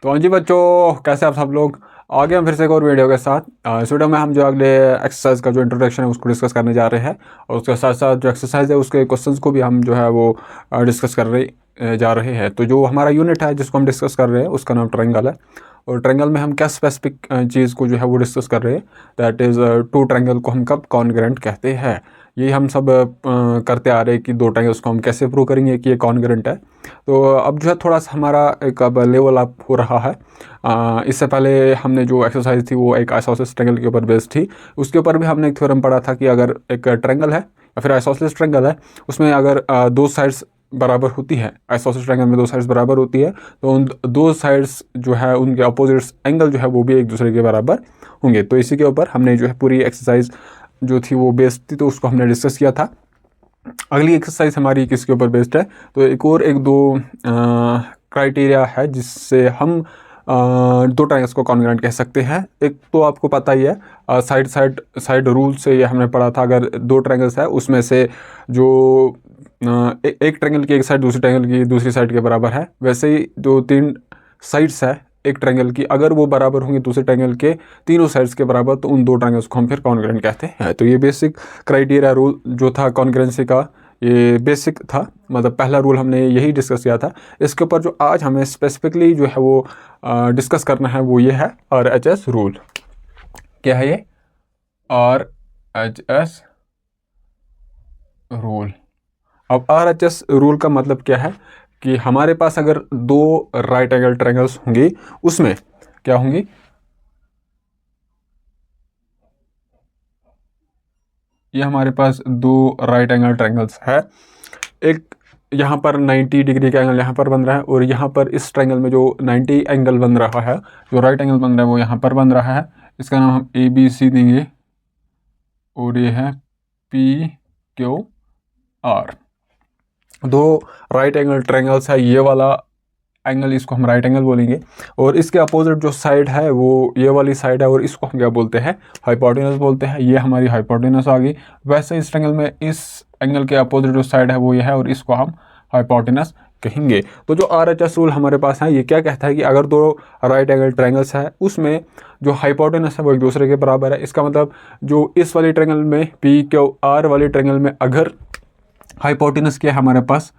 तो हाँ जी बच्चों, कैसे आप सब लोग। आगे हम फिर से एक और वीडियो के साथ इस वीडियो में हम जो अगले एक्सरसाइज का जो इंट्रोडक्शन है उसको डिस्कस करने जा रहे हैं। और उसके साथ साथ जो एक्सरसाइज है उसके क्वेश्चंस को भी हम जो है वो डिस्कस कर रहे जा रहे हैं। तो जो हमारा यूनिट है जिसको हम डिस्कस कर रहे हैं उसका नाम ट्रायंगल है। और ट्रायंगल में हम क्या स्पेसिफिक चीज़ को जो है वो डिस्कस कर रहे हैं, दैट इज़ टू ट्रायंगल को हम कब कॉन्ग्रुएंट कहते हैं। यही हम सब करते आ रहे हैं कि दो ट्रायंगल्स को हम कैसे प्रूव करेंगे कि ये कॉन्ग्रुएंट है। तो अब जो है थोड़ा सा हमारा एक अब लेवल अप हो रहा है। इससे पहले हमने जो एक्सरसाइज थी वो एक आइसोसेलेस ट्रायंगल के ऊपर बेस्ड थी। उसके ऊपर भी हमने एक थ्योरम पढ़ा था कि अगर एक ट्रायंगल है या फिर आइसोसेलेस ट्रायंगल है, उसमें अगर दो साइड्स बराबर होती है, आइसोसेलेस ट्रायंगल में दो साइड्स बराबर होती है, तो उन दो साइड्स जो है उनके अपोजिट्स एंगल जो है वो भी एक दूसरे के बराबर होंगे। तो इसी के ऊपर हमने जो है पूरी एक्सरसाइज जो थी वो बेस्ड थी, तो उसको हमने डिस्कस किया था। अगली एक्सरसाइज हमारी किसके ऊपर बेस्ड है, तो एक दो क्राइटेरिया है जिससे हम दो ट्रायंगल्स को कॉन्ग्रुएंट कह सकते हैं। एक तो आपको पता ही है, साइड रूल से ये हमने पढ़ा था। अगर दो ट्रायंगल्स है उसमें से जो एक ट्रायंगल की एक साइड दूसरी ट्रायंगल की दूसरी साइड के बराबर है, वैसे ही जो तीन साइड्स है एक ट्रायंगल की, अगर वो बराबर होंगे दूसरे ट्रायंगल के तीनों साइड्स के बराबर, तो उन दो ट्रायंगल्स को हम फिर कॉन्ग्रुएंट कहते हैं। तो ये बेसिक क्राइटेरिया रूल जो था कॉन्ग्रुएंसी का, ये बेसिक था, मतलब पहला रूल हमने यही डिस्कस किया था। इसके ऊपर जो आज हमें स्पेसिफिकली जो है वो डिस्कस करना है वो ये है RHS रूल। क्या है ये RHS रूल? अब RHS रूल का मतलब क्या है कि हमारे पास अगर दो राइट एंगल ट्रायंगल्स होंगी, उसमें क्या होंगी, ये हमारे पास दो राइट एंगल ट्रायंगल्स है। एक यहाँ पर 90 डिग्री का एंगल यहाँ पर बन रहा है, और यहाँ पर इस ट्रायंगल में जो 90 एंगल बन रहा है, जो राइट एंगल बन रहा है वो यहाँ पर बन रहा है। इसका नाम हम ABC देंगे, और ये है PQR। दो राइट एंगल ट्रायंगल्स है, ये वाला एंगल इसको हम राइट एंगल बोलेंगे, और इसके अपोजिट जो साइड है वो ये वाली साइड है, और इसको हम क्या बोलते हैं, हाइपोटेनस बोलते हैं। ये हमारी हाइपोटेनस आ गई। वैसे इस ट्रायंगल में इस एंगल के अपोजिट जो साइड है वो ये है, और इसको हम हाइपोटेनस कहेंगे। तो जो RHS रूल हमारे पास है ये क्या कहता है कि अगर दो राइट एंगल ट्रायंगल्स है उसमें जो हाइपोटेनस है वो एक दूसरे के बराबर है। इसका मतलब जो इस वाली ट्रायंगल में PQR वाली ट्रायंगल में अगर हाइपोटेनस क्या है हमारे पास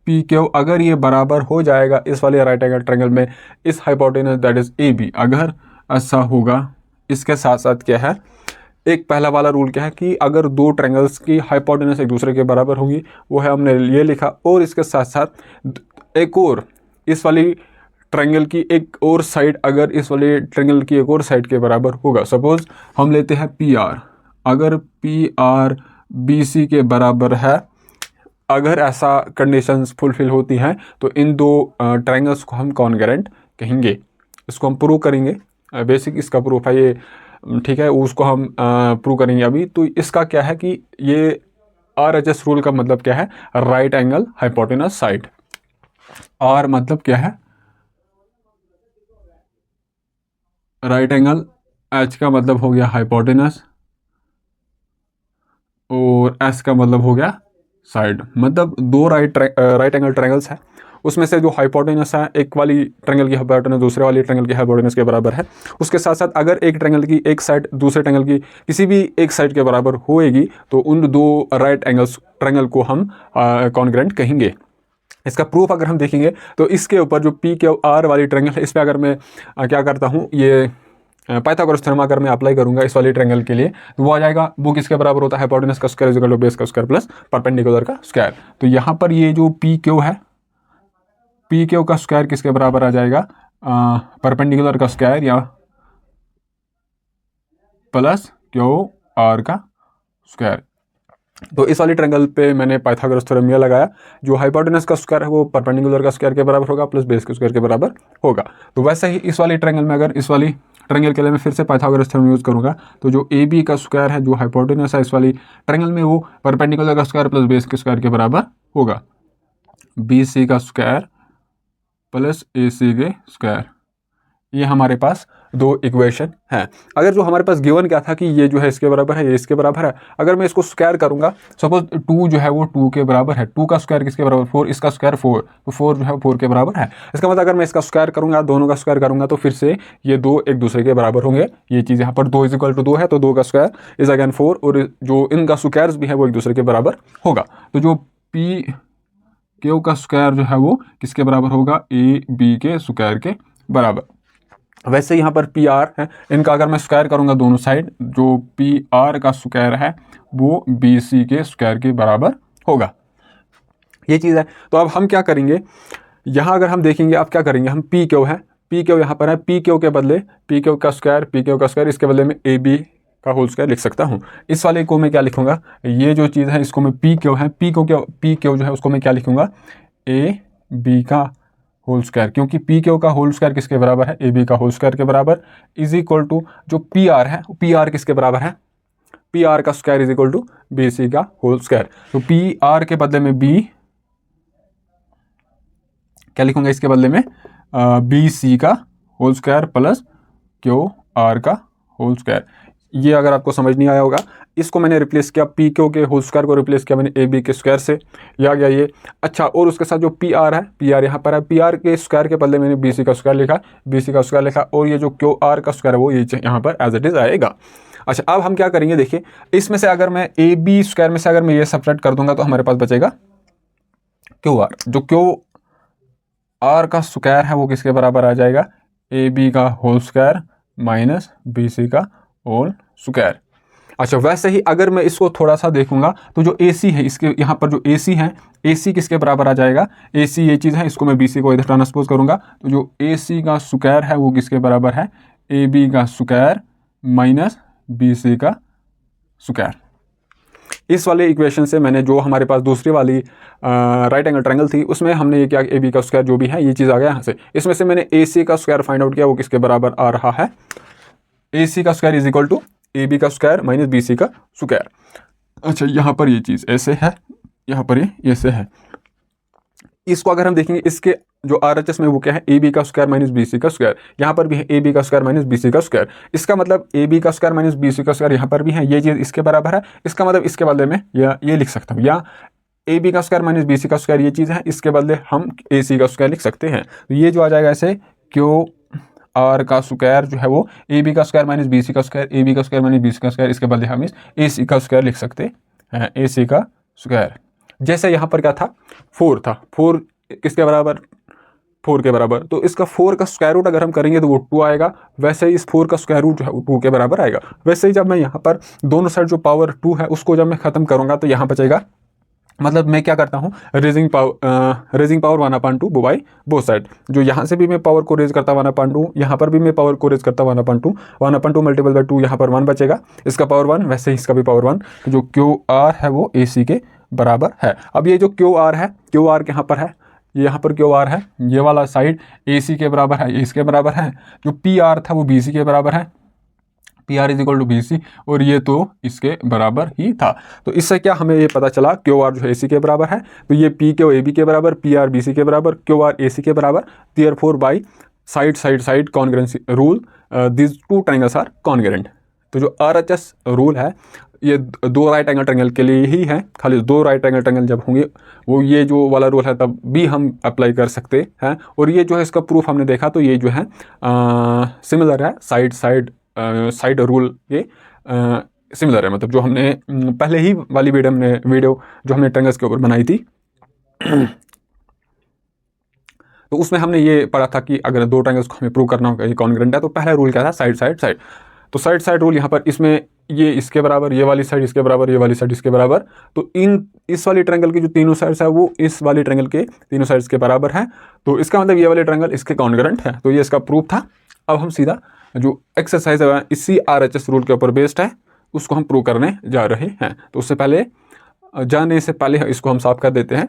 PQ, अगर ये बराबर हो जाएगा इस वाले राइट एंगल ट्रायंगल में इस हाइपोटेनस दैट इज AB, अगर ऐसा होगा। इसके साथ साथ क्या है, एक पहला वाला रूल क्या है कि अगर दो ट्रायंगल्स की हाइपोटेनस एक दूसरे के बराबर होगी, वो है हमने ये लिखा। और इसके साथ साथ एक और इस वाली ट्रायंगल की एक और साइड अगर इस वाले ट्रायंगल की एक और साइड के बराबर होगा। सपोज हम लेते हैं PR, अगर PR BC के बराबर है, अगर ऐसा कंडीशंस फुलफिल होती हैं तो इन दो ट्रायंगल्स को हम कॉन्ग्रुएंट कहेंगे। इसको हम प्रूव करेंगे। बेसिक इसका प्रूफ है ये, ठीक है, उसको हम प्रूव करेंगे अभी। तो इसका क्या है कि ये RHS रूल का मतलब क्या है, right angle hypotenuse side. R मतलब क्या है, राइट एंगल। H का मतलब हो गया हाइपोटेनस, और S का मतलब हो गया साइड। मतलब दो राइट एंगल ट्रायंगल्स है, उसमें से जो हाइपोटेनस है एक वाली ट्रायंगल की हाइपोटेनस दूसरे वाली ट्रायंगल की हाइपोटेनस के बराबर है। उसके साथ साथ अगर एक ट्रायंगल की एक साइड दूसरे ट्रायंगल की किसी भी एक साइड के बराबर होएगी, तो उन दो राइट एंगल्स ट्रायंगल को हम कॉन्ग्रुएंट कहेंगे। इसका प्रूफ अगर हम देखेंगे तो इसके ऊपर जो PQR वाली ट्रायंगल है, इस पर अगर मैं क्या करता हूँ, ये पाइथागोरस थ्योरम अगर मैं अप्लाई करूंगा इस वाली ट्रायंगल के लिए, तो वो आ जाएगा, वो किसके बराबर होता है, हाइपोटेनस का square is equal to base का स्क्वायर प्लस परपेंडिकुलर का स्क्वायर। तो यहाँ पर ये जो PQ है, PQ का स्क्वायर किसके बराबर आ जाएगा, परपेंडिकुलर का स्क्वायर या प्लस QR का स्क्वायर। तो इस वाली ट्रायंगल पे मैंने पाइथागोरस थ्योरम यह लगाया, जो हाइपोटेनस का स्क्वायर है वो परपेंडिकुलर का स्क्वायर के बराबर होगा प्लस बेस के स्क्वायर के बराबर होगा। तो वैसे ही इस वाली ट्रायंगल में अगर इस वाली ट्रायंगल के लिए मैं फिर से पाइथागोरस थ्योरम यूज करूंगा, तो जो AB का स्क्वायर है जो हाइपोटेनस है इस वाली ट्रायंगल में, वो परपेंडिकुलर का स्क्वायर प्लस बेस के स्क्वायर के बराबर होगा। BC का स्क्वायर प्लस AC के स्क्वायर ये हमारे पास दो इक्वेशन हैं। अगर जो हमारे पास गिवन क्या था कि ये जो है इसके बराबर है, ये इसके बराबर है, अगर मैं इसको स्क्वायर करूंगा, सपोज 2 जो है वो 2 के बराबर है, 2 का स्क्वायर किसके बराबर, 4, इसका स्क्वायर 4, तो 4 जो है 4 के बराबर है। इसका मतलब अगर मैं इसका स्क्वायर करूंगा, दोनों का स्क्वायर करूंगा, तो फिर से ये दो एक दूसरे के बराबर होंगे। ये चीज़ यहाँ पर 2 = 2 है, तो 2 का स्क्वायर इज अगेन 4, और जो इनका स्क्वायर्स भी है वो एक दूसरे के बराबर होगा। तो जो पी क्यू का स्क्वायर जो है वो किसके बराबर होगा, ए बी के स्क्वायर के बराबर। वैसे यहाँ पर पी आर है, इनका अगर मैं स्क्वायर करूंगा दोनों साइड, जो पी आर का स्क्वायर है वो बी सी के स्क्वायर के बराबर होगा। ये चीज़ है। तो अब हम क्या करेंगे, यहाँ अगर हम देखेंगे, अब क्या करेंगे, हम पी क्यू है, पी क्यू यहाँ पर है, पी क्यू के बदले पी क्यू का स्क्वायर, पी क्यू का स्क्वायर, इसके बदले में ए बी का होल स्क्वायर लिख सकता हूँ। इस वाले को मैं क्या लिखूंगा, ये जो चीज़ है इसको मैं पी क्यू है, पी क्यू जो है उसको मैं क्या लिखूंगा, ए बी का होल स्क्वायर, क्योंकि पी क्यू का होल स्क्वायर किसके बराबर है, ए बी का होल स्क्वायर के बराबर, इज इक्वल टू जो पी आर है, पी आर किसके बराबर है, पी आर का square is equal to B C का होल स्क्वायर। तो पी आर के बदले में बी क्या लिखूंगा, इसके बदले में बी सी का whole square plus Q R का होल स्क्वायर। ये अगर आपको समझ नहीं आया होगा, इसको मैंने रिप्लेस किया, पी क्यू के होल स्क्वायर को रिप्लेस किया मैंने ए बी के स्क्वायर से, ये आ गया ये। अच्छा, और उसके साथ जो पी आर है, पी आर यहाँ पर है, पी आर के स्क्वायर के बदले मैंने बी सी का स्क्वायर लिखा, बी सी का स्क्वायर लिखा, और ये जो क्यू आर का स्क्वायर है वो ये यहाँ पर एज इट इज आएगा। अच्छा, अब हम क्या करेंगे, देखिए इसमें से अगर मैं ए बी स्क्वायर में से अगर मैं ये सब्ट्रैक्ट कर दूंगा तो हमारे पास बचेगा क्यू आर। जो क्यू आर का स्क्वायर है वो किसके बराबर आ जाएगा, ए बी का whole square minus B C का होल स्क्वायर। अच्छा, वैसे ही अगर मैं इसको थोड़ा सा देखूंगा तो जो ए सी है, इसके यहाँ पर जो ए सी है, ए सी किसके बराबर आ जाएगा, ए सी ये चीज़ है, इसको मैं बी सी को इधर ट्रांसपोज करूंगा, तो जो ए सी का स्क्वायर है वो किसके बराबर है, ए बी का स्क्वायर माइनस बी सी का स्क्वायर। इस वाले इक्वेशन से मैंने जो हमारे पास दूसरी वाली राइट एंगल ट्रायंगल थी उसमें हमने ये किया, ए बी का स्क्वायर जो भी है ये चीज़ आ गया यहाँ से, इसमें से मैंने ए सी का स्क्वायर फाइंड आउट किया, वो किसके बराबर आ रहा है, ए सी का square is equal to A B का स्क्वायर माइनस बी सी का स्क्वायर। अच्छा, यहाँ पर ये चीज़ ऐसे है, यहाँ पर ये ऐसे है। इसको अगर हम देखेंगे, इसके जो आर एच एस में वो क्या है, ए बी का स्क्वायर माइनस बी सी का स्क्वायर, यहाँ पर भी है ए बी का स्क्वायर माइनस बी सी का स्क्वायर। इसका मतलब ए बी का स्क्वायर माइनस बी सी का स्क्वायर यहाँ पर भी है, ये चीज़ इसके बराबर है। इसका मतलब इसके बदले में या ये लिख सकता हूँ, या ए बी का स्क्वायर माइनस बी सी का स्क्वायर ये चीज़ है, इसके बदले हम ए सी का स्क्वायर लिख सकते हैं। तो ये जो आ जाएगा ऐसे, क्यू आर का स्क्वायर जो है वो ए बी का स्क्वायर माइनस बी सी का स्क्वायर, ए बी का स्क्वायर माइनस बी सी का स्क्वायर, इसके बदले हम इस ए सी का स्क्वायर लिख सकते हैं, ए सी का स्क्वायर। जैसे यहाँ पर क्या था, 4 था, 4 किसके बराबर, 4 के बराबर, तो इसका 4 का स्क्वायर रूट अगर हम करेंगे तो वो 2 आएगा। वैसे ही इस 4 का स्क्वायर रूट जो है वो 2 के बराबर आएगा। वैसे ही जब मैं यहाँ पर दोनों साइड जो पावर 2 है उसको जब मैं खत्म करूँगा तो यहाँ बचेगा, मतलब मैं क्या करता हूँ, raising power 1/2 by both side. जो यहाँ से भी मैं पावर को रेज करता 1/2, यहाँ पर भी मैं पावर को रेज करता 1/2, 1/2 मल्टीपल बाई 2, यहाँ पर 1 बचेगा, इसका पावर 1, वैसे ही इसका भी पावर 1। जो क्यू आर है वो ए सी के बराबर है। अब ये जो क्यू आर है, क्यू आर यहाँ पर है, यहाँ पर क्यू आर है, ये वाला साइड ए सी के बराबर है, ये इसके बराबर है। जो पी आर था वो बी सी के बराबर है, P R is equal to B C, और ये तो इसके बराबर ही था। तो इससे क्या हमें ये पता चला, क्यू आर जो है ए सी के बराबर है, तो ये पी क्यू ए बी के बराबर, पी आर बी सी के बराबर, क्यू आर ए सी के बराबर। Therefore by side congruency rule this two triangles are congruent. तो जो आर एच एस रूल है ये 2 राइट एंगल ट्रायंगल के लिए ही है, खाली 2 राइट एंगल ट्रायंगल जब होंगे वो ये जो वाला रूल है तब भी हम अप्लाई कर सकते हैं। और ये जो है इसका प्रूफ हमने देखा तो ये जो है सिमिलर है, साइड रूल के सिमिलर है। मतलब जो हमने पहले ही वाली वीडियो जो हमने ट्रायंगल्स के ऊपर बनाई थी तो उसमें हमने ये पढ़ा था कि अगर 2 ट्रायंगल्स को हमें प्रूव करना होगा ये कॉन्ग्रुएंट है तो पहला रूल क्या था, साइड। तो साइड रूल यहाँ पर इसमें ये इसके बराबर, ये वाली साइड इसके बराबर, ये वाली साइड इसके बराबर। तो इस वाली ट्रायंगल की जो तीनों साइड्स है वो इस वाली ट्रायंगल के तीनों साइड्स के बराबर है। तो इसका मतलब ये वाले ट्रायंगल इसके कॉन्ग्रुएंट है। तो ये इसका प्रूफ था। अब हम सीधा जो एक्सरसाइज है इसी RHS रूल के ऊपर बेस्ड है, उसको हम प्रूव करने जा रहे हैं। तो उससे पहले जाने से पहले इसको हम साफ कर देते हैं।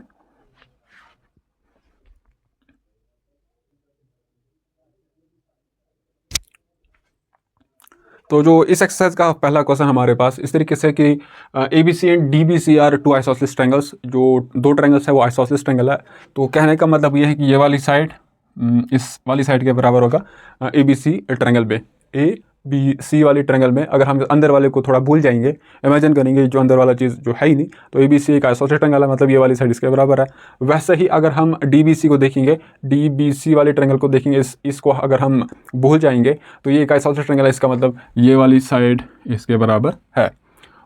तो जो इस एक्सरसाइज का पहला क्वेश्चन हमारे पास इस तरीके से कि ABC and DBC are 2 isosceles triangles, जो 2 ट्रायंगल्स है वो आइसोसेलेस ट्रायंगल है। तो कहने का मतलब ये है कि ये वाली साइड इस वाली साइड के बराबर होगा ABC ट्रायंगल में। ABC वाली ट्रायंगल में अगर हम अंदर वाले को थोड़ा भूल जाएंगे, इमेजिन करेंगे जो अंदर वाला चीज़ जो है ही नहीं, तो ABC एक आइसोसेलेस ट्रायंगल है, मतलब ये वाली साइड इसके बराबर है। वैसे ही अगर हम DBC को देखेंगे, DBC वाले ट्रायंगल को देखेंगे, इसको अगर हम भूल जाएंगे तो ये एक आइसोसेलेस ट्रायंगल है, इसका मतलब ये वाली साइड इसके बराबर है।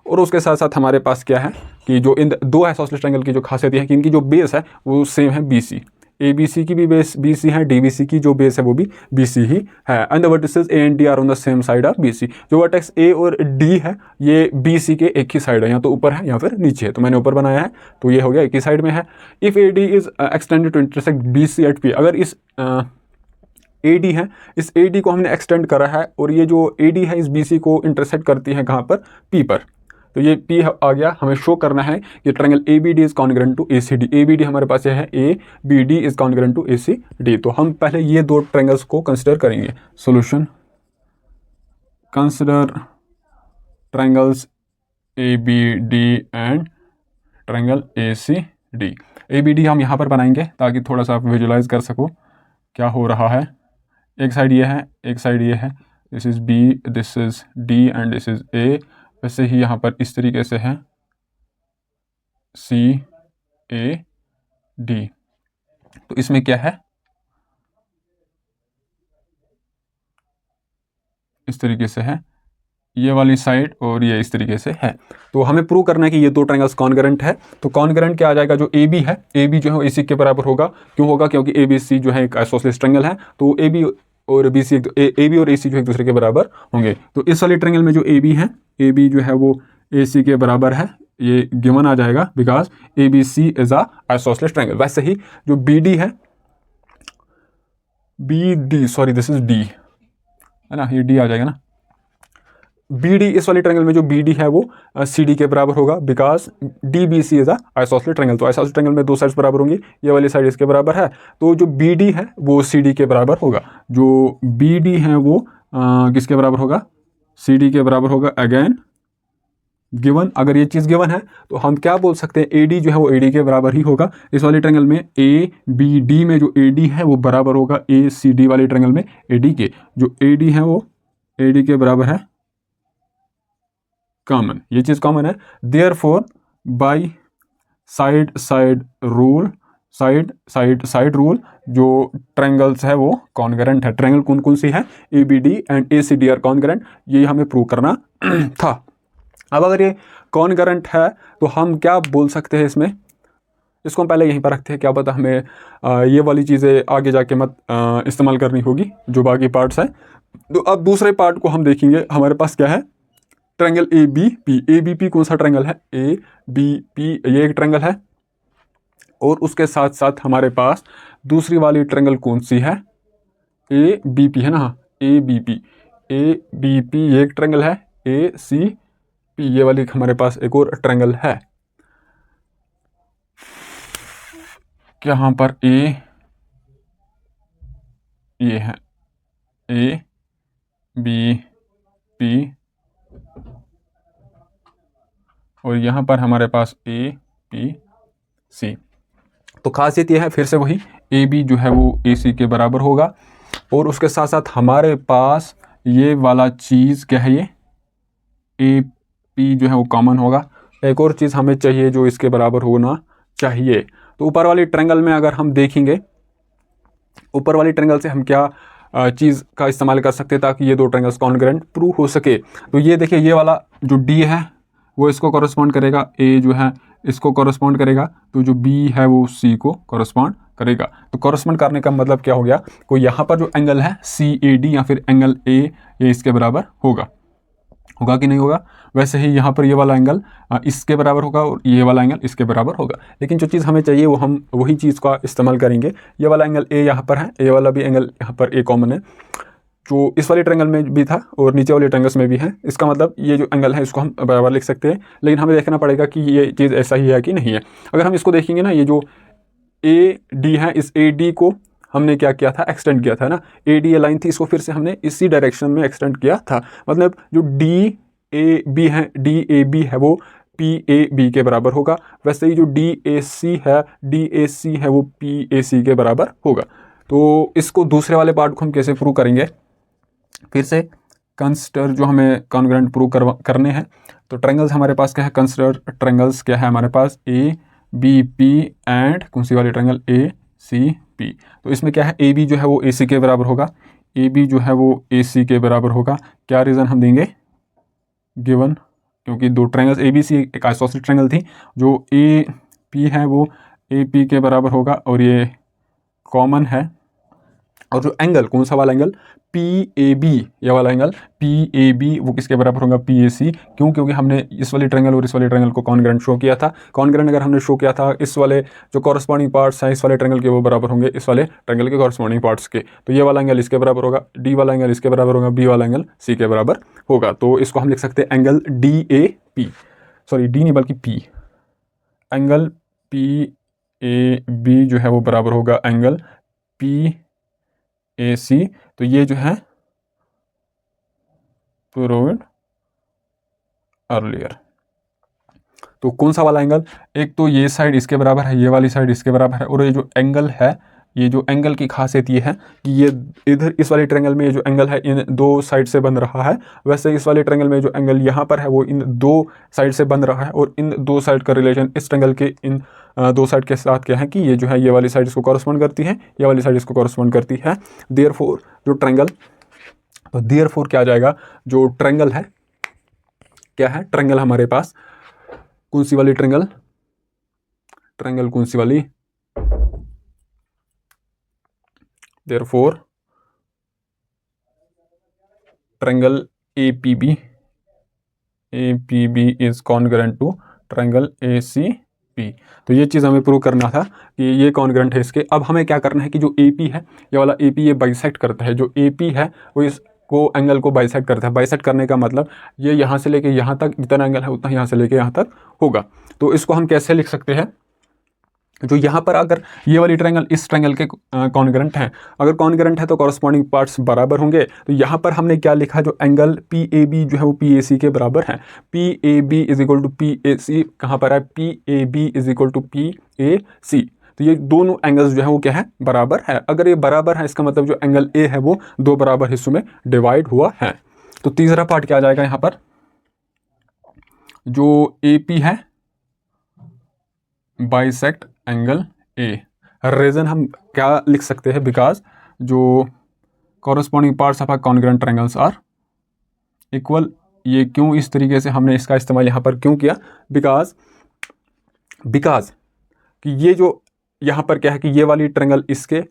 और उसके साथ साथ हमारे पास क्या है कि जो इन दो आइसोसेलेस ट्रायंगल की जो खासियत है कि इनकी जो बेस है वो सेम है BC। ABC की भी बेस BC है, DBC की जो बेस है वो भी BC ही है। And the vertices A and D are on the same side of BC। जो वर्टेक्स A और D है ये BC के एक ही साइड है, या तो ऊपर है या फिर नीचे है, तो मैंने ऊपर बनाया है तो ये हो गया एक ही साइड में है। If AD is extended to intersect BC at P, अगर इस AD है, इस AD को हमने एक्सटेंड करा है और ये जो AD है इस BC को इंटरसेक्ट करती है कहाँ पर, P पर, तो ये P आ गया। हमें शो करना है कि triangle ABD is congruent to ACD। ABD हमारे पास ये है, ABD is congruent to ACD। तो हम पहले ये दो ट्रायंगल्स को कंसिडर करेंगे। Solution, consider triangles ABD and triangle ACD। ABD हम यहाँ पर बनाएंगे ताकि थोड़ा सा आप विजुलाइज कर सको क्या हो रहा है। एक साइड ये है, एक साइड ये है, this is B, this is D and this is A। वैसे ही यहाँ पर इस तरीके से है CAD। तो इसमें क्या है, इस तरीके से है ये वाली साइड और ये इस तरीके से है। तो हमें प्रूव करना है कि ये दो ट्रायंगल्स कॉन्ग्रुएंट है। तो कॉन्ग्रुएंट क्या आ जाएगा, जो AB है, AB जो है AC के बराबर होगा। क्यों होगा, क्योंकि ABC जो है एक आइसोसेलेस ट्रायंगल है, तो AB और BC AB और AC जो एक दूसरे के बराबर होंगे। तो इस वाली ट्रायंगल में जो AB है, AB जो है वो AC के बराबर है, ये गिवन आ जाएगा because ABC is a isosceles triangle. वैसे ही जो BD है, BD sorry this is D है ना, ये D आ जाएगा ना। BD इस वाली ट्रायंगल में जो BD है वो CD के बराबर होगा because DBC is a isosceles triangle. तो आइसोसेलेस ट्रायंगल में दो साइड्स बराबर होंगी, ये वाली साइड इसके बराबर है, तो जो BD है वो CD के बराबर होगा। जो BD है वो किसके बराबर होगा, CD के बराबर होगा। अगेन गिवन, अगर ये चीज़ गिवन है तो हम क्या बोल सकते हैं, AD जो है वो AD के बराबर ही होगा। इस वाली ट्रायंगल में ABD में जो AD है वो बराबर होगा ACD वाली ट्रायंगल में AD के। जो AD है वो AD के बराबर है, कॉमन, ये चीज कॉमन है। Therefore by side side rule, side rule जो ट्रायंगल्स है वो कॉन्ग्रुएंट है। ट्रायंगल कौन कौन सी है, ABD and ACD are congruent, ये हमें प्रूव करना था। अब अगर ये कॉन्ग्रुएंट है तो हम क्या बोल सकते हैं इसमें, इसको हम पहले यहीं पर रखते हैं, क्या पता हमें ये वाली चीज़ें आगे जाके मत इस्तेमाल करनी होगी जो बाकी पार्ट्स हैं। तो अब दूसरे पार्ट को हम देखेंगे। हमारे पास क्या है, ट्रायंगल ABP कौन सा ट्रायंगल है, ABP ये एक ट्रायंगल है, और उसके साथ साथ हमारे पास दूसरी वाली ट्रायंगल कौन सी है, ABP है ना, ABP ये एक ट्रायंगल है। ACP ये वाली हमारे पास एक और ट्रायंगल है। यहाँ पर ये है ABP और यहाँ पर हमारे पास APC। तो खासियत ये है, फिर से वही AB जो है वो AC के बराबर होगा, और उसके साथ साथ हमारे पास ये वाला चीज़ क्या है, ये AP जो है वो कॉमन होगा। एक और चीज़ हमें चाहिए जो इसके बराबर होना चाहिए। तो ऊपर वाली ट्रायंगल में अगर हम देखेंगे, ऊपर वाली ट्रायंगल से हम क्या चीज़ का इस्तेमाल कर सकते हैं ताकि ये दो ट्रायंगल्स कॉन्ग्रुएंट प्रूव हो सके। तो ये देखिए, ये वाला जो D है वो इसको कॉरस्पॉन्ड करेगा, A जो है इसको कॉरस्पॉन्ड करेगा, तो जो B है वो C को कॉरस्पॉन्ड करेगा। तो कॉरस्पॉन्ड करने का मतलब क्या हो गया, कोई यहाँ पर जो एंगल है CAD या फिर एंगल A ये इसके बराबर होगा कि नहीं होगा। वैसे ही यहाँ पर ये वाला एंगल इसके बराबर होगा और ये वाला एंगल इसके बराबर होगा। लेकिन जो चीज़ हमें चाहिए वो हम वही चीज़ का इस्तेमाल करेंगे। ये वाला एंगल A यहाँ पर है, ये वाला भी एंगल यहाँ पर A कॉमन है, जो इस वाले ट्रायंगल में भी था और नीचे वाले ट्रायंगल्स में भी है। इसका मतलब ये जो एंगल है इसको हम बराबर लिख सकते हैं, लेकिन हमें देखना पड़ेगा कि ये चीज़ ऐसा ही है कि नहीं है। अगर हम इसको देखेंगे ना, ये जो AD है, इस AD को हमने क्या किया था, एक्सटेंड किया था ना। AD ये लाइन थी, इसको फिर से हमने इसी डायरेक्शन में एक्सटेंड किया था। मतलब जो DAB है, DAB है वो PAB के बराबर होगा। वैसे ही जो DAC है वो PAC के बराबर होगा। तो इसको दूसरे वाले पार्ट को हम कैसे प्रूव करेंगे, फिर से कंसिडर जो हमें कॉन्ग्रुएंट प्रूव करने हैं। तो ट्रायंगल्स हमारे पास क्या है, कंसिडर ट्रायंगल्स क्या है हमारे पास, ए बी पी एंड कौन सी वाली ट्रायंगल, ए सी पी। तो इसमें क्या है, ए बी जो है वो ए सी के बराबर होगा, ए बी जो है वो ए सी के बराबर होगा। क्या रीज़न हम देंगे, गिवन, क्योंकि दो ट्रायंगल्स ए बी सी एक आइसोसेलेस ट्रायंगल थी, जो ए पी है वो ए पी के बराबर होगा और ये कॉमन है। और जो एंगल कौन सा वाला एंगल, पी ए बी, ये वाला एंगल पी ए बी वो किसके बराबर होगा, पी ए सी। क्यों, क्योंकि हमने इस वाले ट्रायंगल और इस वाले ट्रायंगल को कॉन्ग्रुएंट शो किया था। कॉन्ग्रुएंट अगर हमने शो किया था, इस वाले जो कॉरस्पॉन्डिंग पार्ट्स हैं इस वाले ट्रायंगल के वो बराबर होंगे इस वाले ट्रायंगल के कॉरस्पॉन्डिंग पार्ट्स के। तो ये वाला एंगल इसके बराबर होगा, डी वाला एंगल इसके बराबर होगा, बी वाला एंगल सी के बराबर होगा। तो इसको हम लिख सकते हैं angle D A P, sorry D नहीं बल्कि P, angle P A B जो है वो बराबर होगा एंगल पी ए सी। तो ये जो है प्रूव्ड अर्लियर। तो कौन सा वाला एंगल, एक तो ये साइड इसके बराबर है, ये वाली साइड इसके बराबर है, और ये जो एंगल है, ये जो एंगल की खासियत ये है कि ये इधर इस वाले ट्रायंगल में ये जो एंगल है इन दो साइड से बन रहा है, वैसे इस वाले ट्रायंगल में जो एंगल यहाँ पर है वो इन दो साइड से बन रहा है। और इन दो साइड का रिलेशन इस ट्रायंगल के इन दो साइड के साथ क्या है कि ये जो है ये वाली साइड इसको कॉरस्पॉन्ड करती है, ये वाली साइड इसको कॉरस्पॉन्ड करती है। देयरफॉर जो ट्रायंगल, तो देयरफॉर क्या आ जाएगा, जो ट्रायंगल है क्या है, ट्रायंगल हमारे पास कौन सी वाली ट्रायंगल, ट्रायंगल कौन सी वाली, therefore triangle APB is congruent to triangle ACP। तो ये चीज़ हमें प्रूव करना था कि ये कॉन्ग्रुएंट है इसके। अब हमें क्या करना है कि जो AP है, ये वाला AP ये बाइसेक्ट करता है, जो AP है वो इस को एंगल को बाइसेक्ट करता है। बाइसेक्ट करने का मतलब ये यहाँ से लेके यहाँ तक जितना एंगल है उतना यहाँ से लेके यहाँ तक होगा। तो इसको हम कैसे लिख सकते हैं, जो यहाँ पर अगर ये वाली ट्रायंगल इस ट्रायंगल के कॉन्ग्रुएंट है, अगर कॉन्ग्रुएंट है तो कॉरस्पॉन्डिंग पार्ट्स बराबर होंगे। तो यहाँ पर हमने क्या लिखा, जो एंगल पी ए बी जो है वो पी ए सी के बराबर है। P A B is equal to P A C, कहाँ पर है, P A B is equal to P A C. तो ये दोनों एंगल्स जो है वो क्या है, बराबर है। अगर ये बराबर है इसका मतलब जो एंगल ए है वो दो बराबर हिस्सों में डिवाइड हुआ है। तो तीसरा पार्ट क्या आ जाएगा यहाँ पर, जो ए पी है बाइसेक्ट एंगल ए। रीजन हम क्या लिख सकते हैं, बिकॉज जो corresponding parts of a congruent triangles are equal. ये क्यों इस तरीके से हमने इसका इस्तेमाल यहाँ पर क्यों किया, बिकॉज कि ये जो यहाँ पर क्या है कि ये वाली ट्रायंगल इसके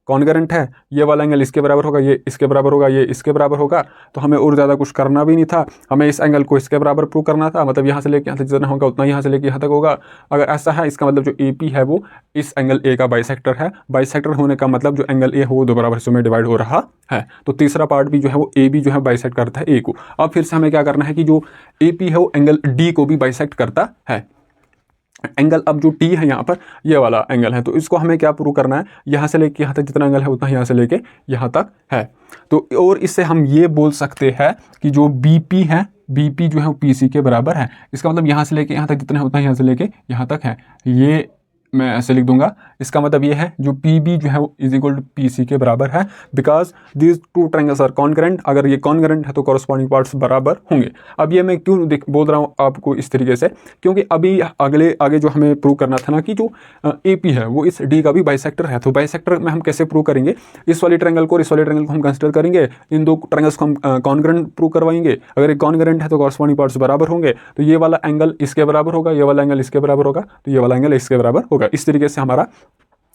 कॉन्ग्रुएंट है, ये वाला एंगल इसके बराबर होगा, ये इसके बराबर होगा, ये इसके बराबर होगा। तो हमें और ज़्यादा कुछ करना भी नहीं था, हमें इस एंगल को इसके बराबर प्रूव करना था। मतलब यहाँ से लेके यहाँ तक जितना होगा उतना यहाँ से लेके यहाँ तक होगा। अगर ऐसा है इसका मतलब जो AP है वो इस एंगल A का बाइसेक्टर है। बाइसेक्टर होने का मतलब जो एंगल A है वो दो बराबर हिस्सों में डिवाइड हो रहा है। तो तीसरा पार्ट भी जो है वो AB जो है बाइसेक्ट करता है A को। अब फिर से हमें क्या करना है कि जो AP है वो एंगल D को भी बाइसेक्ट करता है। एंगल अब जो T है यहाँ पर ये वाला एंगल है, तो इसको हमें क्या प्रूव करना है, यहाँ से लेके यहाँ तक जितना एंगल है उतना यहाँ से लेके यहाँ तक है। तो और इससे हम ये बोल सकते हैं कि जो BP है, BP जो है वो PC के बराबर है। इसका मतलब यहाँ से लेके यहाँ तक जितना है उतना यहाँ से लेके यहाँ तक है। ये मैं ऐसे लिख दूंगा, इसका मतलब ये है जो PB जो है वो इज इक्वल टू PC के बराबर है, because these two triangles are congruent. अगर ये कॉन्ग्रुएंट है तो कॉरस्पॉन्डिंग पार्ट्स बराबर होंगे। अब ये मैं क्यों बोल रहा हूँ आपको इस तरीके से, क्योंकि अभी आगे जो हमें प्रूव करना था ना कि जो AP है वो इस D का भी बाइसेक्टर है। तो बाइसेक्टर में हम कैसे प्रूव करेंगे, इस वाली ट्रायंगल को और इस वाले ट्रायंगल को हम कंसिडर करेंगे, इन दो ट्रायंगल्स को हम कॉन्ग्रुएंट प्रूव करवाएंगे। अगर ये कॉन्ग्रुएंट है तो कॉरस्पॉन्डिंग पार्ट्स बराबर होंगे। तो ये वाला एंगल इसके बराबर होगा, ये वाला एंगल इसके बराबर होगा, तो ये वाला एंगल इसके बराबर होगा। इस तरीके से हमारा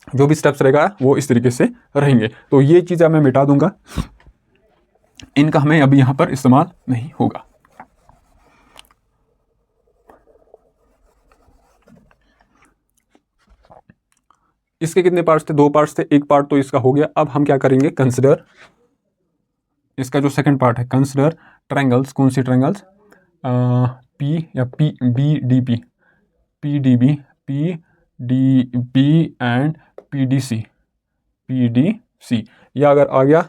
जो भी स्टेप्स रहेगा वो इस तरीके से रहेंगे। तो ये चीज़ें मैं मिटा दूंगा, इनका हमें अभी यहाँ पर इस्तेमाल नहीं होगा। इसके कितने पार्ट्स थे, दो पार्ट्स थे, एक पार्ट तो इसका हो गया। अब हम क्या करेंगे, कंसिडर इसका जो सेकंड पार्ट है, कंसिडर ट्रायंगल्स। कौन सी ट्रायंगल्स, P या PDB एंड PDC। या अगर आ गया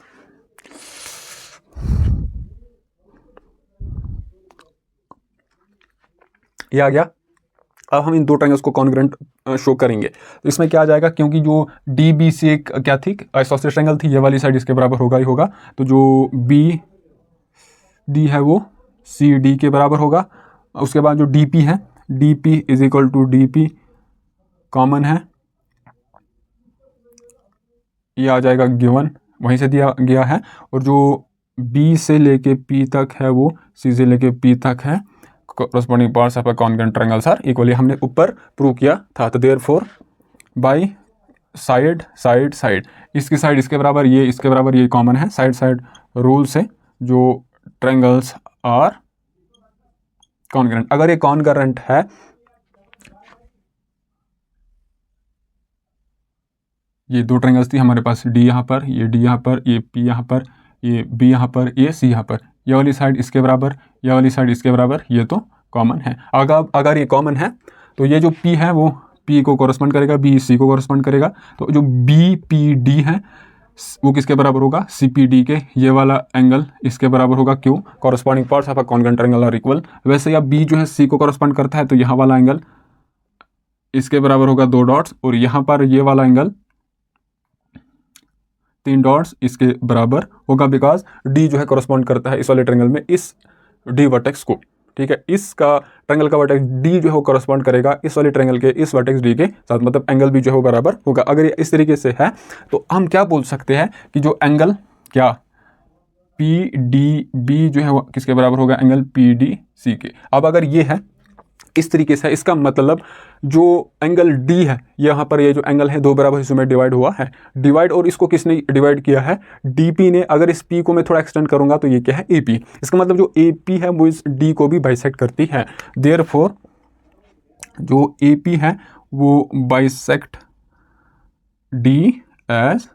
अब हम इन दो ट्रायंगल्स को कॉन्ग्रुएंट शो करेंगे। तो इसमें क्या आ जाएगा, क्योंकि जो डी बी सी एक क्या थी, आइसोसेलेस ट्रायंगल थी, ये वाली साइड इसके बराबर होगा ही होगा। तो जो बी डी है वो सी डी के बराबर होगा। उसके बाद जो डी पी है, D P is equal to D P common है, ये आ जाएगा गिवन, वहीं से दिया गया है। और जो बी से लेके पी तक है वो सी से लेके पी तक है। corresponding parts of a congruent triangles are equally, हमने ऊपर प्रूव किया था। तो therefore by side side side, इसकी साइड इसके बराबर, ये इसके बराबर, ये कॉमन है। साइड साइड रूल से जो ट्रायंगल्स आर कॉन्ग्रुएंट, अगर ये कॉन्ग्रुएंट है, ये दो ट्रायंगल्स थी हमारे पास, डी यहाँ पर, ये डी यहाँ पर, ये पी यहाँ पर, ये बी यहाँ पर, ये सी यहाँ पर, ये वाली साइड इसके बराबर, ये वाली साइड इसके बराबर, ये तो कॉमन है। अगर ये कॉमन है तो ये जो पी है वो पी को कॉरस्पॉन्ड करेगा, बी सी को कॉरस्पॉन्ड करेगा। तो जो बी पी डी है वो किसके बराबर होगा, सी पी डी के। ये वाला एंगल इसके बराबर होगा, क्यों, corresponding parts of a congruent triangle are equal. वैसे या बी जो है सी को कॉरस्पॉन्ड करता है, तो यहाँ वाला एंगल इसके बराबर होगा 2 डॉट्स, और यहाँ पर ये वाला एंगल 3 डॉट्स इसके बराबर होगा, बिकॉज डी जो है कॉरस्पॉन्ड करता है इस वाले ट्रायंगल में इस डी वर्टेक्स को। ठीक है, इसका ट्रायंगल का वर्टेक्स डी जो है वो कॉरस्पॉन्ड करेगा इस वाले ट्रायंगल के इस वर्टेक्स डी के साथ, मतलब एंगल भी जो है वो बराबर होगा। अगर ये इस तरीके से है तो हम क्या बोल सकते हैं कि जो एंगल क्या पी डी बी जो है वो किसके बराबर होगा, एंगल पी डी सी के। अब अगर ये है इस तरीके से, इसका मतलब जो एंगल डी है यहाँ पर, ये जो एंगल है 2 बराबर हिस्सों में डिवाइड हुआ है, डिवाइड, और इसको किसने डिवाइड किया है, डीपी ने। अगर इस पी को मैं थोड़ा एक्सटेंड करूंगा तो ये क्या है, एपी। इसका मतलब जो एपी है वो इस डी को भी बाइसेक्ट करती है। देयरफॉर जो एपी है वो बाइसेक्ट डी एज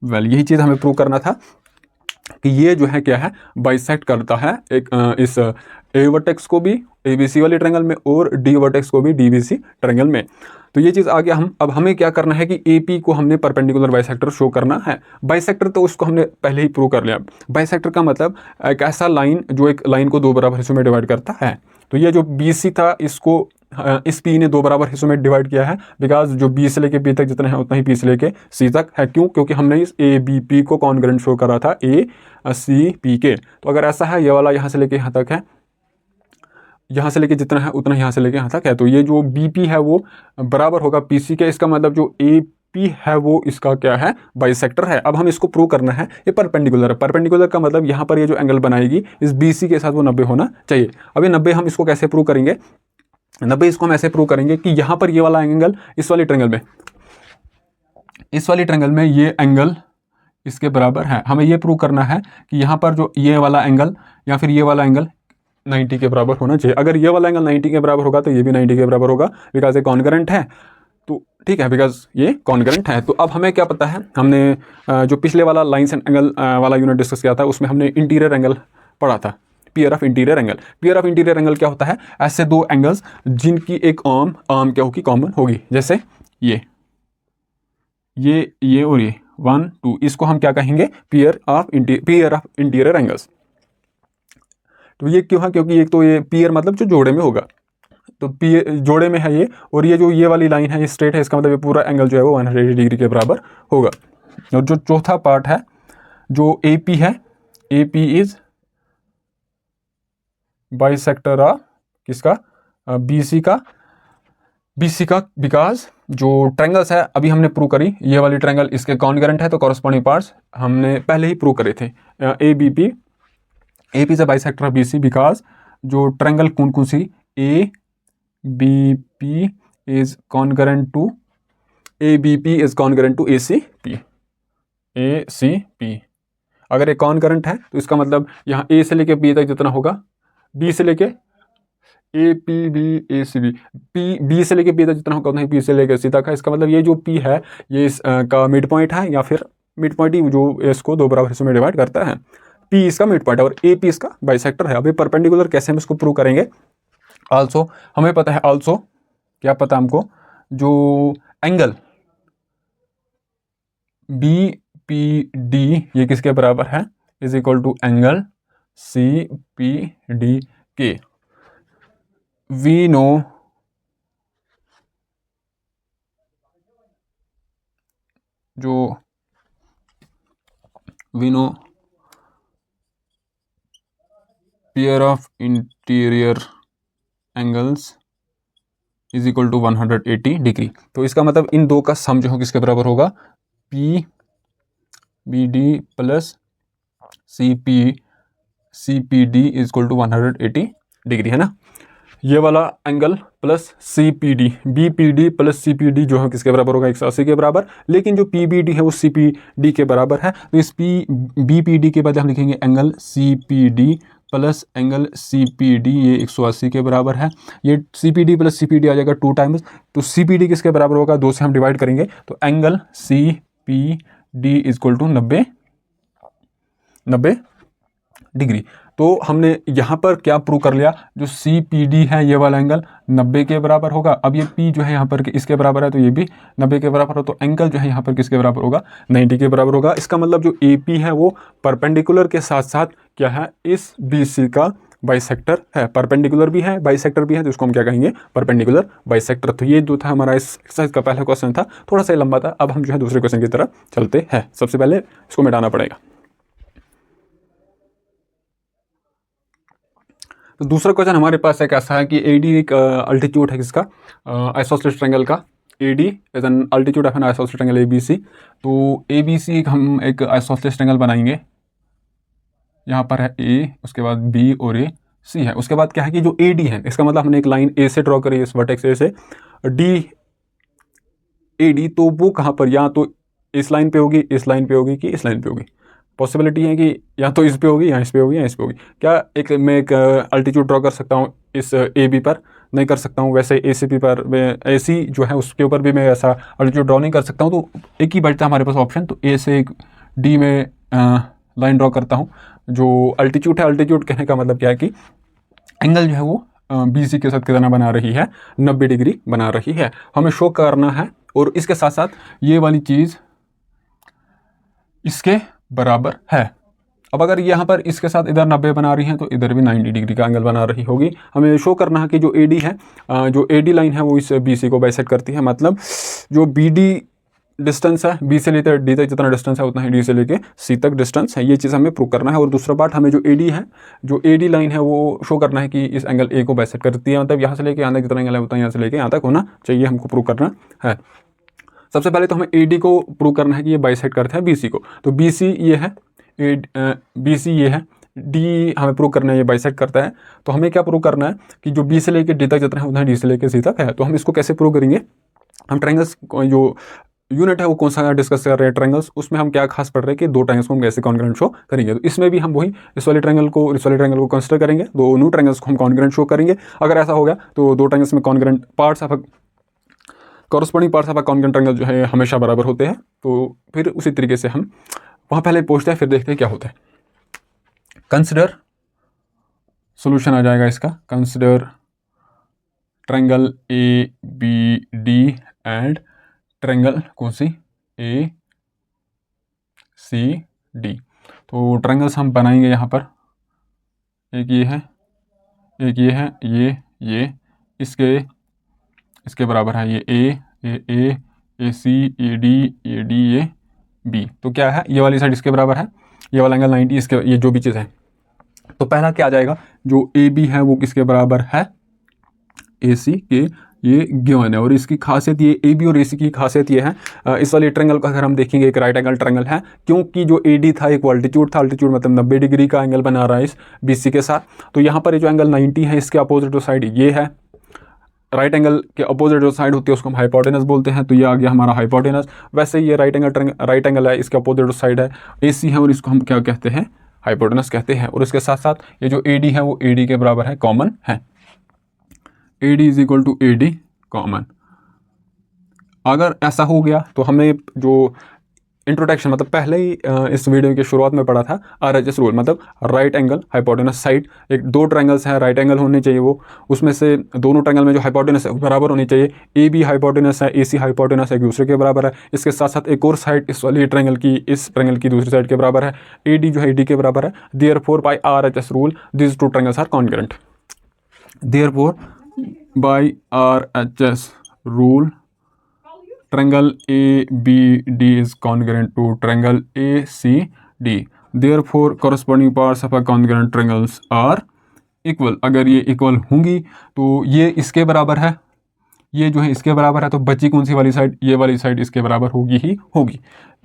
वेल। यही चीज़ हमें प्रूव करना था कि ये जो है क्या है, बाइसेक्ट करता है एक इस ए वर्टेक्स को भी एबीसी वाले ट्रायंगल में, और डी वर्टेक्स को भी डीबीसी ट्रायंगल में। तो ये चीज़ आ गया। अब हमें क्या करना है कि एपी को हमने परपेंडिकुलर बाइसेक्टर शो करना है। बाइसेक्टर तो उसको हमने पहले ही प्रूव कर लिया। बाइसेक्टर का मतलब एक ऐसा लाइन जो एक लाइन को 2 बराबर हिस्सों में डिवाइड करता है। तो ये जो बीसी था इसको इस पी ने 2 बराबर हिस्सों में डिवाइड किया है, बिकॉज जो बी से लेके पी तक जितना है उतना ही पी से लेके सी तक है। क्यों, क्योंकि हमने इस ए बी पी को कॉन्ग्रुएंट शो करा था ए सी पी के। तो अगर ऐसा है, ये वाला यहाँ से लेके यहाँ तक है, यहाँ से लेके जितना है उतना यहाँ से लेके यहाँ तक है, तो ये जो बी पी है वो बराबर होगा पी सी के। इसका मतलब जो ए पी है वो इसका क्या है, बाइसेक्टर है। अब हम इसको प्रूव करना है, ये परपेंडिकुलर है। परपेंडिकुलर का मतलब यहाँ पर ये जो एंगल बनाएगी इस बी सी के साथ वो 90 होना चाहिए। अब ये 90 हम इसको कैसे प्रूव करेंगे, 90 इसको हम ऐसे प्रूव करेंगे कि यहाँ पर ये वाला एंगल इस वाली ट्रायंगल में, इस वाली ट्रायंगल में ये एंगल इसके बराबर है। हमें ये प्रूव करना है कि यहाँ पर जो ये वाला एंगल या फिर ये वाला एंगल 90 के बराबर होना चाहिए। अगर ये वाला एंगल 90 के बराबर होगा तो ये भी 90 के बराबर होगा, बिकॉज ये कॉन्ग्रुएंट है। तो ठीक है, बिकॉज ये कॉन्ग्रुएंट है। तो अब हमें क्या पता है, हमने जो पिछले वाला लाइन्स एंड एंगल वाला यूनिट डिस्कस किया था उसमें हमने इंटीरियर एंगल पढ़ा था, pair of interior angle. Pair of interior angle क्या होता है, ऐसे 2 एंगल्स जिनकी एक आर्म क्या होगी, कॉमन होगी। जैसे ये और ये 1 2, इसको हम क्या कहेंगे, पेयर ऑफ इंटीरियर एंगल्स। तो ये क्यों है, क्योंकि एक तो ये पेयर मतलब जो जोड़े में होगा, तो पेयर जोड़े में है ये, और ये जो ये वाली लाइन है ये स्ट्रेट है, इसका मतलब ये पूरा एंगल जो है वो 180 डिग्री के बराबर होगा। और जो चौथा पार्ट है जो एपी है, एपी इज बाइसेक्टर ऑफ किसका, बीसी का, बिकॉज जो ट्रायंगल्स है अभी हमने प्रूव करी, ये वाली ट्रायंगल इसके कॉन्ग्रुएंट है, तो कॉरस्पॉन्डिंग पार्ट्स हमने पहले ही प्रूव करे थे। A B P, AP is a bisector of BC, because जो ट्रायंगल कौन C, A B P is congruent to, A B P is congruent to A C P. अगर ये कॉन्ग्रुएंट है तो इसका मतलब यहाँ ए से लेके बी तक जितना होगा, बी से लेके A P B A C B, P B से लेके पी तक जितना होगा उतना ही पी से लेके सी तक है। इसका मतलब ये जो पी है ये इस का मिड पॉइंट है, या फिर मिड पॉइंट ही जो इसको 2 बराबर हिस्सों में डिवाइड करता है। पी इसका मिड पॉइंट है और ए पी इसका बाइसेक्टर है। अभी परपेंडिकुलर कैसे हम इसको प्रूव करेंगे, आल्सो हमें पता है, आल्सो क्या पता हमको, जो एंगल बी पी डी ये किसके बराबर है, is equal to angle C P D के। वी नो जो we know pair of interior angles is equal to 180 degree. तो इसका मतलब इन दो का सम जो है किसके बराबर होगा, P B D plus C P D is equal to 180 degree, है ना। ये वाला angle plus C P D, B P D plus C P D जो है किसके बराबर होगा, 180 के बराबर। लेकिन जो पी बी डी है वो सी पी डी के बराबर है, तो इस बी पी डी के बाद हम लिखेंगे angle C P D plus angle C P D, ये 180 के बराबर है। ये C P D plus C P D आ जाएगा 2 टाइम्स, तो सी पी डी किसके बराबर होगा, 2 से हम डिवाइड करेंगे, तो angle C P D is equal to 90 degree. तो हमने यहाँ पर क्या प्रूव कर लिया, जो सी पी डी है ये वाला एंगल 90 के बराबर होगा। अब ये पी जो है यहाँ पर इसके बराबर है, तो ये भी 90 के बराबर हो, तो एंगल जो है यहाँ पर किसके बराबर होगा, 90 के बराबर होगा। इसका मतलब जो ए पी है वो परपेंडिकुलर के साथ साथ क्या है, इस बी सी का बाइसेक्टर है, परपेंडिकुलर भी है बाइसेक्टर भी है, तो इसको हम क्या कहेंगे, परपेंडिकुलर बाइसेक्टर। तो ये जो था हमारा इस एक्सरसाइज का पहला क्वेश्चन था, थोड़ा सा लंबा था। अब हम जो है दूसरे क्वेश्चन की तरफ चलते हैं। सबसे पहले इसको मिटाना पड़ेगा। तो दूसरा क्वेश्चन हमारे पास एक ऐसा है कि AD एक अल्टीट्यूड है किसका, आइसोसेलेस ट्रायंगल का। AD is an altitude of N isosceles triangle ABC। तो ABC हम एक आइसोसेलेस ट्रायंगल बनाएंगे। यहाँ पर है A, उसके बाद B और A C है। उसके बाद क्या है कि जो AD है, इसका मतलब हमने एक लाइन A से ड्रॉ करी, इस वर्टेक्स A से D AD, तो वो कहाँ पर, या तो इस लाइन पे होगी, इस लाइन पे होगी, कि इस लाइन पे होगी। पॉसिबिलिटी है कि या तो इस पे होगी, या इस पे होगी, या इस पे होगी। क्या मैं एक अल्टीट्यूड ड्रॉ कर सकता हूँ इस AB पर, नहीं कर सकता हूँ। वैसे ACP पर, AC जो है उसके ऊपर भी मैं ऐसा अल्टीट्यूड ड्रॉ नहीं कर सकता हूँ। तो एक ही बचता है हमारे पास ऑप्शन, तो A से D में लाइन ड्रॉ करता हूँ। जो अल्टीट्यूड है, अल्टीट्यूड कहने का मतलब क्या है कि एंगल जो है वो BC के साथ कितना बना रही है, 90 डिग्री बना रही है, हमें शो करना है। और इसके साथ साथ ये वाली चीज़ इसके बराबर है। अब अगर यहाँ पर इसके साथ इधर 90 बना रही है, तो इधर भी 90 डिग्री का एंगल बना रही होगी। हमें शो करना है कि जो AD है, जो AD लाइन है वो इस BC को बाइसेक्ट करती है। मतलब जो BD डिस्टेंस है, B से लेकर D तक जितना डिस्टेंस है उतना ही D से लेकर C तक डिस्टेंस है। ये चीज़ हमें प्रूव करना है। और दूसरा पार्ट, हमें जो AD है, जो AD लाइन है वो शो करना है कि इस एंगल A को बाइसेक्ट करती है। मतलब यहाँ से लेकर यहाँ तक जितना एंगल है उतना यहाँ से लेकर यहाँ तक होना चाहिए, हमको प्रूव करना है। सबसे पहले तो हमें AD को प्रूव करना है कि ये बाइसेक्ट करता है BC को। तो BC ये है, BC ये है, D हमें प्रूव करना है ये बाइसेक्ट करता है। तो हमें क्या प्रूव करना है कि जो B से लेकर D तक जितना है उतना D से लेकर C तक है। तो हम इसको कैसे प्रूव करेंगे, हम ट्रायंगल्स जो यूनिट है वो कौन सा डिस्कस कर रहे हैं, ट्रायंगल्स, उसमें हम क्या खास पढ़ रहे हैं कि दो ट्रायंगल्स को हम कैसे कॉन्ग्रुएंट शो करेंगे। तो इसमें भी हम वही इस वाले ट्रायंगल को कंसिडर करेंगे, दोनों ट्रायंगल्स को हम कॉन्ग्रुएंट शो करेंगे। अगर ऐसा हो गया तो दो ट्रायंगल्स में congruent parts of corresponding parts of congruent triangle जो है हमेशा बराबर होते हैं। तो फिर उसी तरीके से हम वहाँ पहले पहुँचते हैं, फिर देखते हैं क्या होता है। कंसिडर सोल्यूशन आ जाएगा इसका, consider triangle ABD and triangle कौन सी, ACD। तो ट्रायंगल्स हम बनाएंगे यहाँ पर, एक ये है, एक ये है, ये इसके बराबर है ये A, AC, AD, ये B। तो क्या है, ये वाली साइड इसके बराबर है, ये वाला एंगल 90 इसके, ये जो भी चीज़ है। तो पहला क्या आ जाएगा, जो AB है वो किसके बराबर है, AC के, ये गिवन है। और इसकी खासियत ये AB और AC की खासियत ये है, इस वाले ट्रायंगल का अगर हम देखेंगे एक राइट एंगल ट्रायंगल है, क्योंकि जो AD था एक अल्टीट्यूड था, अल्टीट्यूड मतलब 90 डिग्री का एंगल बना रहा है इस BC के साथ। तो यहाँ पर ये जो एंगल 90 है इसके अपोजिट जो साइड ये है, राइट एंगल के अपोजिट जो साइड होती है उसको हम हाइपोटेनस बोलते हैं। तो ये आ गया हमारा हाइपोटेनस। वैसे ये राइट एंगल है, इसके अपोजिट जो साइड है AC है, और इसको हम क्या कहते हैं, हाइपोटेनस कहते हैं। और इसके साथ साथ ये जो AD है वो AD के बराबर है, कॉमन है, AD is equal to AD common. अगर ऐसा हो गया तो हमें जो इंट्रोडक्शन मतलब पहले ही इस वीडियो की शुरुआत में पढ़ा था RHS रूल, मतलब राइट एंगल हाइपोटेनस साइड। एक दो ट्रायंगल्स हैं, राइट एंगल होने चाहिए वो, उसमें से दोनों ट्रायंगल में जो हाइपोटेनस है बराबर होनी चाहिए। AB हाइपोटेनस है, AC हाइपोटेनस एक दूसरे के बराबर है। इसके साथ साथ एक और साइड इस वाली ट्रायंगल की, इस ट्रायंगल की दूसरी साइड के बराबर है, AD जो है AD के बराबर है। Therefore by RHS rule this two triangles are congruent. Therefore by RHS rule triangle ABD is congruent to triangle ACD. Therefore, corresponding parts of a congruent triangles are equal. अगर ये equal होंगी तो ये इसके बराबर है, ये जो है इसके बराबर है, तो बची कौन सी वाली साइड, ये वाली साइड इसके बराबर होगी ही होगी।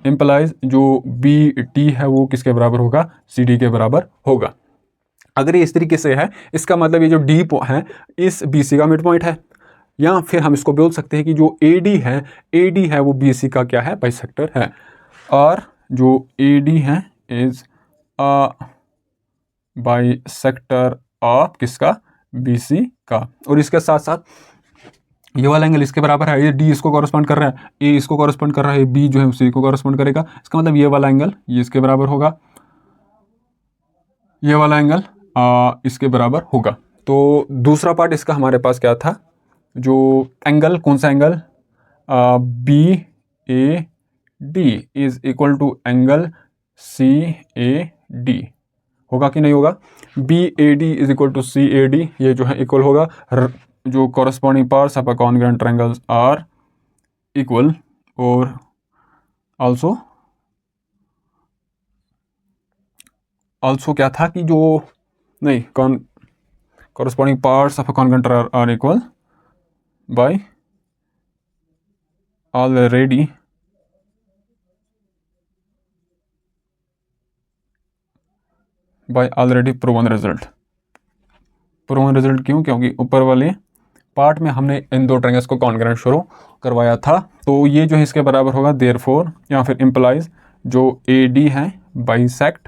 इम्प्लाइज जो BT है वो किसके बराबर होगा, CD के बराबर होगा। अगर ये इस तरीके से है, इसका मतलब ये जो D है इस BC का मिड पॉइंट है, या फिर हम इसको बोल सकते हैं कि जो AD है वो BC का क्या है, बाइसेक्टर है। और जो AD है इज अ बाइसेक्टर ऑफ किसका, BC का। और इसके साथ साथ ये वाला एंगल इसके बराबर है, ये D इसको कॉरेस्पॉन्ड कर रहा है, A इसको कॉरेस्पॉन्ड कर रहा है, B जो है उसी को कॉरेस्पॉन्ड करेगा। इसका मतलब ये वाला एंगल ये इसके बराबर होगा, ये वाला एंगल इसके बराबर होगा। तो दूसरा पार्ट इसका हमारे पास क्या था, जो एंगल, कौन सा angle, BAD is equal to angle CAD होगा कि नहीं होगा। BAD is equal to CAD, ये जो है इक्वल होगा, जो corresponding parts of a congruent triangles are equal. और ऑल्सो क्या था कि जो नहीं, corresponding parts of a congruent are equal by already proven result। क्यों, क्योंकि ऊपर वाले पार्ट में हमने इन दो ट्रायंगल्स को कॉन्ग्रुएंट शुरू करवाया था, तो ये जो है इसके बराबर होगा। देयरफॉर या फिर इम्प्लाइज जो AD है बाइसेक्ट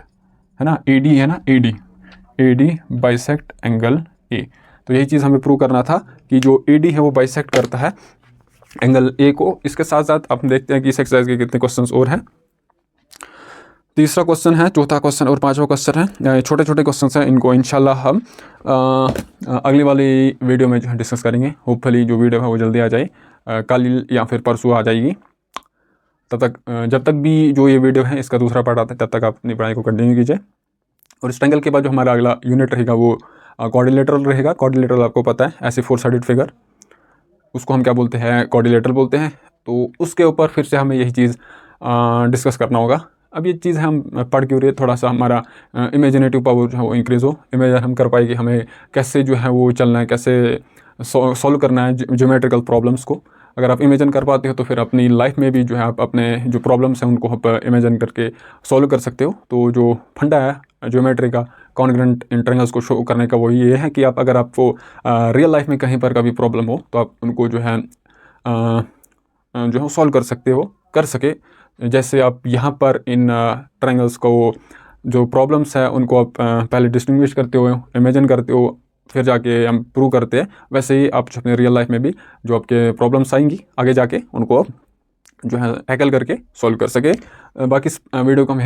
है ना, AD है ना, AD बाइसेक्ट एंगल A। तो यही चीज़ हमें प्रूव करना था कि जो AD है वो बाइसेक्ट करता है एंगल A को। इसके साथ साथ आप देखते हैं कि इस एक्सरसाइज के कितने क्वेश्चंस और हैं। तीसरा क्वेश्चन है, चौथा क्वेश्चन और पांचवा क्वेश्चन है, छोटे छोटे क्वेश्चन हैं, इनको इंशाल्लाह हम अगली वाली वीडियो में जो है डिस्कस करेंगे। होपफुली जो वीडियो है वो जल्दी आ जाए, कल या फिर परसों आ जाएगी। तब तक जब तक भी जो ये वीडियो है इसका दूसरा पार्ट आता है, तब तक आप अपनी पढ़ाई को कंटिन्यू कीजिए। और इस ट्रायंगल के बाद जो हमारा अगला यूनिट रहेगा वो क्वाड्रिलेटरल रहेगा। क्वाड्रिलेटरल आपको पता है, ऐसे 4 साइडेड फिगर, उसको हम क्या बोलते हैं, क्वाड्रिलेटरल बोलते हैं। तो उसके ऊपर फिर से हमें यही चीज़ डिस्कस करना होगा। अब ये चीज़ हम पढ़ के, थोड़ा सा हमारा इमेजिनेटिव पावर जो है वो इंक्रीज़ हो, इमेजिन हम कर पाए कि हमें कैसे जो है वो चलना है, कैसे सॉल्व करना है ज्योमेट्रिकल प्रॉब्लम्स को। अगर आप इमेजिन कर पाते हो तो फिर अपनी लाइफ में भी जो है आप अपने जो प्रॉब्लम्स हैं उनको आप इमेजिन करके सॉल्व कर सकते हो। तो जो फंडा है ज्योमेट्री का, कॉन्ग्रुएंट ट्रायंगल्स को शो करने का, वो ये है कि आप अगर आपको रियल लाइफ में कहीं पर कभी प्रॉब्लम हो तो आप उनको जो है सॉल्व कर सकते हो, कर सके। जैसे आप यहाँ पर इन ट्रायंगल्स को जो प्रॉब्लम्स है उनको आप पहले डिस्टिंग्विश करते हो, इमेजिन करते हो, फिर जाके हम प्रूव करते हैं। वैसे ही आप अपने रियल लाइफ में भी जो आपके प्रॉब्लम्स आएंगी आगे जाके, उनको आप जो है टैकल करके सॉल्व कर सके। बाकी इस वीडियो को हम